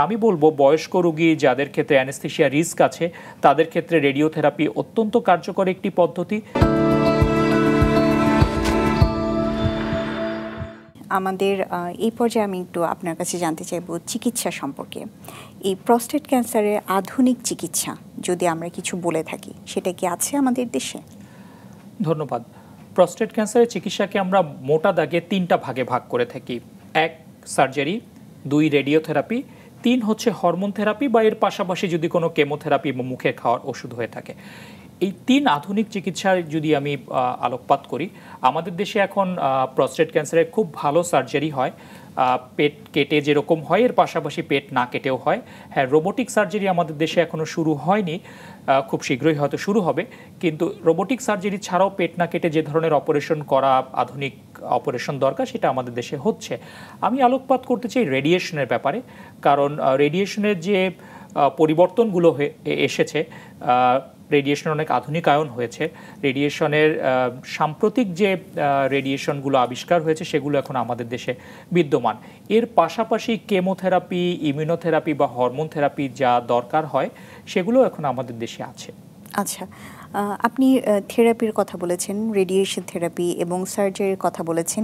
আমি বলবো বয়স্ক রোগী যাদের ক্ষেত্রে অ্যানেস্থেশিয়া রিস্ক আছে তাদের ক্ষেত্রে রেডিওথেরাপি অত্যন্ত কার্যকর একটি পদ্ধতি। আমাদের এই পর্যায়ে আমি একটু আপনার কাছে জানতে চাইব চিকিৎসা সম্পর্কে। এই প্রস্টেট ক্যান্সারের আধুনিক চিকিৎসা যদি আমরা কিছু বলে থাকি সেটা কি আছে আমাদের দেশে? ধন্যবাদ। প্রস্টেট ক্যান্সারের চিকিৎসাকে আমরা মোটা দাগে 3টা ভাগে ভাগ করে থাকি। 1 সার্জারি, 2 রেডিওথেরাপি, 3 হচ্ছে হরমোন থেরাপি বা এর পাশাপাশি যদি কোনো কেমোথেরাপি বা মুখে খাওয়ার ওষুধ হয়ে থাকে। এই 3 আধুনিক চিকিৎসার যদি আমি আলোকপাত করি, আমাদের দেশে এখন প্রস্টেট ক্যান্সারের খুব ভালো সার্জারি হয়। পেট কেটে যেরকম হয় এর পাশাপাশি পেট না কেটেও হয়। হ্যাঁ, রোবোটিক সার্জারি আমাদের দেশে এখনও শুরু হয়নি, খুব শীঘ্রই হয়তো শুরু হবে। কিন্তু রোবোটিক সার্জারি ছাড়াও পেট না কেটে যে ধরনের অপারেশন করা আধুনিক অপারেশন দরকার সেটা আমাদের দেশে হচ্ছে। আমি আলোকপাত করতে চাই রেডিয়েশনের ব্যাপারে, কারণ রেডিয়েশনের যে পরিবর্তনগুলো এসেছে, রেডিয়েশনের অনেক আধুনিকায়ন হয়েছে। রেডিয়েশনের সাম্প্রতিক যে রেডিয়েশনগুলো আবিষ্কার হয়েছে সেগুলো এখন আমাদের দেশে বিদ্যমান। এর পাশাপাশি কেমোথেরাপি, ইমিউনোথেরাপি বা হরমোন থেরাপি যা দরকার হয় সেগুলো এখন আমাদের দেশে আছে। আচ্ছা, আপনি থেরাপির কথা বলেছেন, রেডিয়েশন থেরাপি এবং সার্জারির কথা বলেছেন।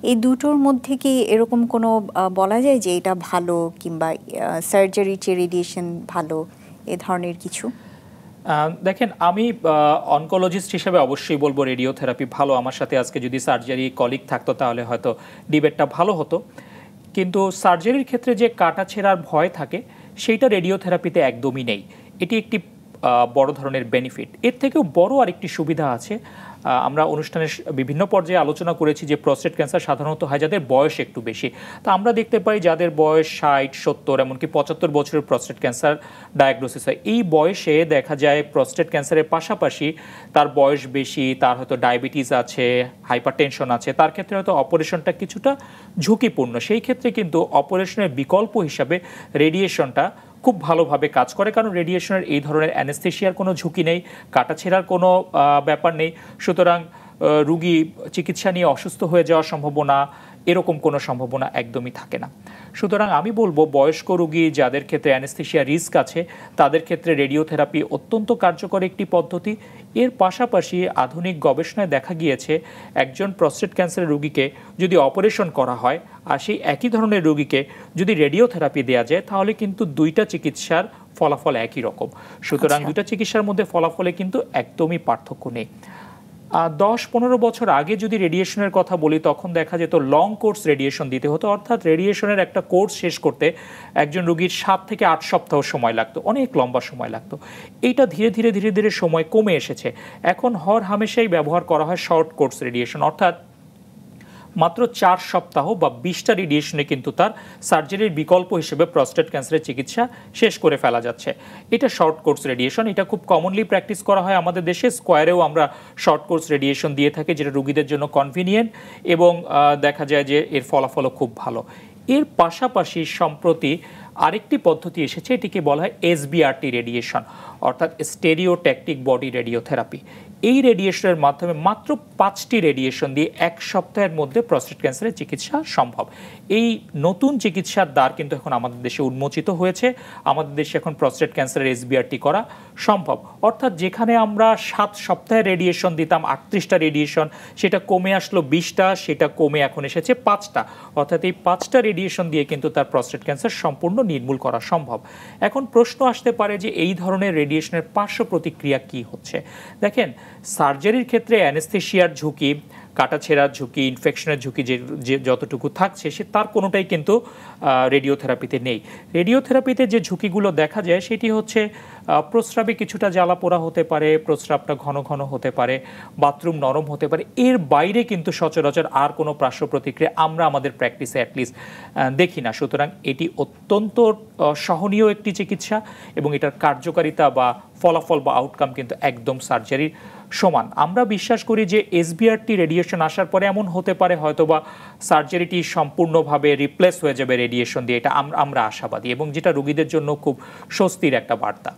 এই দুটোর মধ্যে কি এরকম কোনো বলা যায় যে এটা ভালো কিংবা সার্জারির চেয়ে রেডিয়েশন ভালো, এ ধরনের কিছু? দেখেন, আমি অনকোলজিস্ট হিসেবে অবশ্যই বলবো রেডিওথেরাপি ভালো। আমার সাথে আজকে যদি সার্জারি কলিগ থাকতো তাহলে হয়তো ডিবেটটা ভালো হতো। কিন্তু সার্জারির ক্ষেত্রে যে কাটা ছেঁড়ার ভয় থাকে সেইটা রেডিওথেরাপিতে একদমই নেই। এটি একটি বড় ধরনের বেনিফিট। এর থেকেও বড় আরেকটি সুবিধা আছে। আমরা অনুষ্ঠানের বিভিন্ন পর্যায়ে আলোচনা করেছি যে প্রস্টেট ক্যান্সার সাধারণত হয় যাদের বয়স একটু বেশি। তা আমরা দেখতে পাই যাদের বয়স 60, 70 এমনকি 75 বছরের প্রস্টেট ক্যান্সার ডায়াগনোসিস হয়। এই বয়সে দেখা যায় প্রস্টেট ক্যান্সারের পাশাপাশি তার বয়স বেশি, তার হয়তো ডায়াবেটিস আছে, হাইপারটেনশন আছে, তার ক্ষেত্রে হয়তো অপারেশনটা কিছুটা ঝুঁকিপূর্ণ। সেই ক্ষেত্রে কিন্তু অপারেশনের বিকল্প হিসাবে রেডিয়েশনটা খুব ভালোভাবে কাজ করে, কারণ রেডিয়েশনের এই ধরনের অ্যানেস্থেশিয়ার কোনো ঝুঁকি নেই, কাটাছেঁড়ার কোনো ব্যাপার নেই। সুতরাং রুগী চিকিৎসা নিয়ে অসুস্থ হয়ে যাওয়ার সম্ভাবনা, এরকম কোনো সম্ভাবনা একদমই থাকে না। সুতরাং আমি বলবো বয়স্ক রোগী যাদের ক্ষেত্রে অ্যানেস্থেশিয়া রিস্ক আছে তাদের ক্ষেত্রে রেডিওথেরাপি অত্যন্ত কার্যকর একটি পদ্ধতি। এর পাশাপাশি আধুনিক গবেষণায় দেখা গিয়েছে একজন প্রস্টেট ক্যান্সারের রোগীকে যদি অপারেশন করা হয় আর সেই একই ধরনের রোগীকে যদি রেডিওথেরাপি দেওয়া যায় তাহলে কিন্তু দুইটা চিকিৎসার ফলাফল একই রকম। সুতরাং দুইটা চিকিৎসার মধ্যে ফলাফলে কিন্তু একদমই পার্থক্য নেই। 10-15 বছর আগে যদি রেডিয়েশনের কথা বলি তখন দেখা যেত লং কোর্স রেডিয়েশন দিতে হতো, অর্থাৎ রেডিয়েশনের একটা কোর্স শেষ করতে একজন রোগীর 7 থেকে 8 সপ্তাহ সময় লাগতো, অনেক লম্বা সময় লাগতো। এইটা ধীরে ধীরে সময় কমে এসেছে। এখন হর হামেশাই ব্যবহার করা হয় শর্ট কোর্স রেডিয়েশন, অর্থাৎ মাত্র 4 সপ্তাহ বা 20টা রেডিয়েশনে কিন্তু তার সার্জারির বিকল্প হিসেবে প্রস্টেট ক্যান্সারের চিকিৎসা শেষ করে ফেলা যাচ্ছে। এটা শর্ট কোর্স রেডিয়েশন, এটা খুব কমনলি প্র্যাকটিস করা হয় আমাদের দেশে। স্কোয়ারেও আমরা শর্ট কোর্স রেডিয়েশন দিয়ে থাকি, যেটা রোগীদের জন্য কনভিনিয়েন্ট এবং দেখা যায় যে এর ফলাফলও খুব ভালো। এর পাশাপাশি সম্প্রতি আরেকটি পদ্ধতি এসেছে, এটিকে বলা হয় এসবিআরটি রেডিয়েশন, অর্থাৎ স্টেরিওট্যাকটিক বডি রেডিওথেরাপি। এই রেডিয়েশনের মাধ্যমে মাত্র 5টি রেডিয়েশন দিয়ে 1 সপ্তাহের মধ্যে প্রস্টেট ক্যান্সারের চিকিৎসা সম্ভব। এই নতুন চিকিৎসার দ্বার কিন্তু এখন আমাদের দেশে উন্মোচিত হয়েছে। আমাদের দেশে এখন প্রস্টেট ক্যান্সারের এসবিআরটি করা সম্ভব, অর্থাৎ যেখানে আমরা 7 সপ্তাহের রেডিয়েশন দিতাম 38টা রেডিয়েশন, সেটা কমে আসলো 20টা, সেটা কমে এখন এসেছে 5টা, অর্থাৎ এই 5টা রেডিয়েশন দিয়ে কিন্তু তার প্রস্টেট ক্যান্সার সম্পূর্ণ নির্মূল করা সম্ভব। এখন প্রশ্ন আসতে পারে যে এই ধরনের রেডিয়েশনের পার্শ্ব প্রতিক্রিয়া কি হচ্ছে। দেখেন, সার্জারির ক্ষেত্রে অ্যানেস্থেশিয়ার ঝুঁকি, কাটাছেঁড়ার ঝুঁকি, ইনফেকশনের ঝুঁকি যে যতটুকু থাকছে সে তার কোনোটাই কিন্তু রেডিওথেরাপিতে নেই। রেডিওথেরাপিতে যে ঝুঁকিগুলো দেখা যায় সেটি হচ্ছে প্রস্রাবে কিছুটা জ্বালা পোড়া হতে পারে, প্রস্রাবটা ঘন ঘন হতে পারে, বাথরুম নরম হতে পারে। এর বাইরে কিন্তু সচরাচর আর কোনো পার্শ্ব প্রতিক্রিয়া আমরা আমাদের প্র্যাকটিসে অ্যাটলিস্ট দেখি না। সুতরাং এটি অত্যন্ত সহনীয় একটি চিকিৎসা এবং এটার কার্যকারিতা বা ফলাফল বা আউটকাম কিন্তু একদম সার্জারির সমান। আমরা বিশ্বাস করি যে এসবিআরটি রেডিয়েশন আসার পরে এমন হতে পারে হয়তোবা সার্জারিটি সম্পূর্ণভাবে রিপ্লেস হয়ে যাবে রেডিয়েশন দিয়ে, এটা আমরা আশাবাদী এবং যেটা রোগীদের জন্য খুব স্বস্তির একটা বার্তা।